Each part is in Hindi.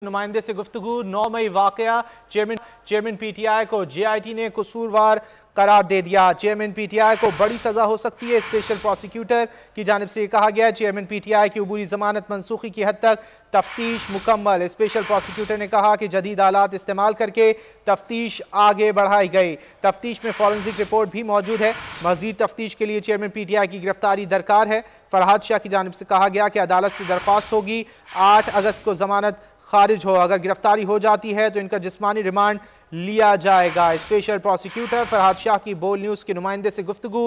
नुमाइंदे से गुफ्तगू 9 मई वाकया चेयरमैन पीटीआई को जेआईटी ने कसूरवार करार दे दिया। चेयरमैन पीटीआई को बड़ी सजा हो सकती है। स्पेशल प्रोसिक्यूटर की जानिब से कहा गया चेयरमैन पीटीआई की अबूरी जमानत मनसूखी की हद तक तफ्तीश मुकम्मल। स्पेशल प्रोसिक्यूटर ने कहा कि जदीद आलात इस्तेमाल करके तफ्तीश आगे बढ़ाई गई। तफ्तीश में फॉरेंसिक रिपोर्ट भी मौजूद है। मजीद तफ्तीश के लिए चेयरमैन पीटीआई की गिरफ्तारी दरकार है। फरहाद शाह की जानिब से कहा गया कि अदालत से दरख्वास्त होगी 8 अगस्त को जमानत खारिज हो। अगर गिरफ्तारी हो जाती है तो इनका जिस्मानी रिमांड लिया जाएगा। स्पेशल प्रोसिक्यूटर फरहाद शाह की बोल न्यूज के नुमाइंदे से गुफ्तगू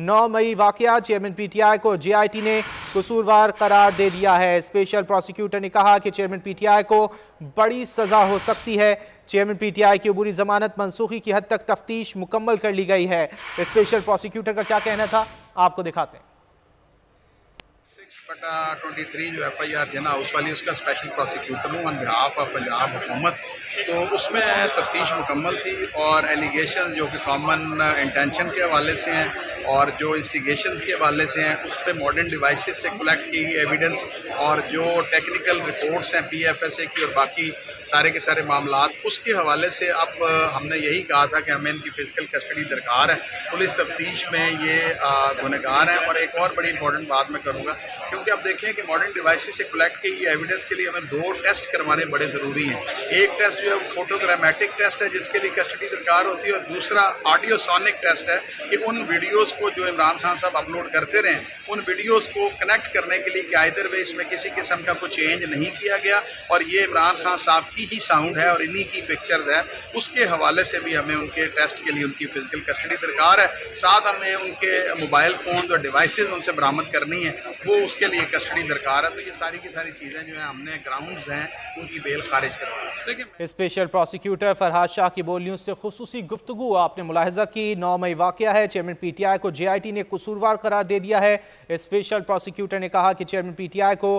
9 मई वाकया चेयरमैन पीटीआई को जेआईटी ने कसूरवार करार दे दिया है। स्पेशल प्रोसिक्यूटर ने कहा कि चेयरमैन पीटीआई को बड़ी सजा हो सकती है। चेयरमैन पीटीआई की अबूरी जमानत मनसूखी की हद तक तफ्तीश मुकम्मल कर ली गई है। स्पेशल प्रोसिक्यूटर का क्या कहना था आपको दिखाते हैं। 6/23 जो FIR है ना उस वाली उसका स्पेशल प्रोसिक्यूटर हूँ ऑन बिहाफ ऑफ पंजाब हुकूमत। तो उसमें तफ्तीश मुकम्मल थी और एलिगेशन जो कि कॉमन इंटेंशन के हवाले से हैं और जो इंस्टिगेशंस के हवाले से हैं उस पर मॉडर्न डिवाइसेस से कलेक्ट की एविडेंस और जो टेक्निकल रिपोर्ट्स हैं PFSA की और बाकी सारे के सारे मामलात उसके हवाले से अब हमने यही कहा था कि हमें इनकी फिजिकल कस्टडी दरकार है। पुलिस तफ्तीश में ये गुनहगार हैं। और एक और बड़ी इंपॉर्टेंट बात मैं करूँगा क्योंकि आप देखें कि मॉडर्न डिवाइसेस से कलेक्ट की एविडेंस के लिए हमें 2 टेस्ट करवाने बड़े ज़रूरी हैं। एक टेस्ट जो है फोटोग्रामेटिक टेस्ट है जिसके लिए कस्टडी दरकार होती है और दूसरा ऑडियोसोनिक टेस्ट है कि उन वीडियोस को जो इमरान खान साहब अपलोड करते रहे उन वीडियोस को कनेक्ट करने के लिए कि आइदर वे इसमें किसी किस्म का कोई चेंज नहीं किया गया और ये इमरान खान साहब की ही साउंड है और इन्हीं की पिक्चर्स है। उसके हवाले से भी हमें उनके टेस्ट के लिए उनकी फिजिकल कस्टडी दरकार है। साथ हमें उनके मोबाइल फ़ोन और डिवाइसेज उनसे बरामद करनी है वो उसके लिए कस्टडी दरकार है। तो ये सारी की सारी चीज़ें जो है हमने ग्राउंड्स हैं उनकी बेल खारिज करवाई। देखिए स्पेशल प्रोसिक्यूटर फरहाद शाह की बोल न्यूज से खुसूसी गुफ्तगू आपने मुलाहिजा की। 9 मई वाकया है। चेयरमैन पीटीआई को जेआईटी ने कसूरवार करार दे दिया है। स्पेशल प्रोसिक्यूटर ने कहा कि चेयरमैन पीटीआई को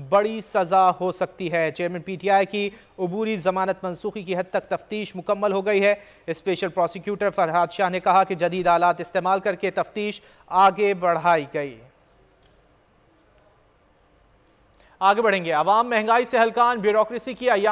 बड़ी सजा हो सकती है। चेयरमैन पीटीआई की अबूरी जमानत मनसूखी की हद तक तफ्तीश मुकम्मल हो गई है। स्पेशल प्रोसिक्यूटर फरहाद शाह ने कहा कि जदीद आलात इस्तेमाल करके तफ्तीश आगे बढ़ाई गई। आगे बढ़ेंगे। अवाम महंगाई से हलकान, ब्यूरोक्रेसी की अय्याशी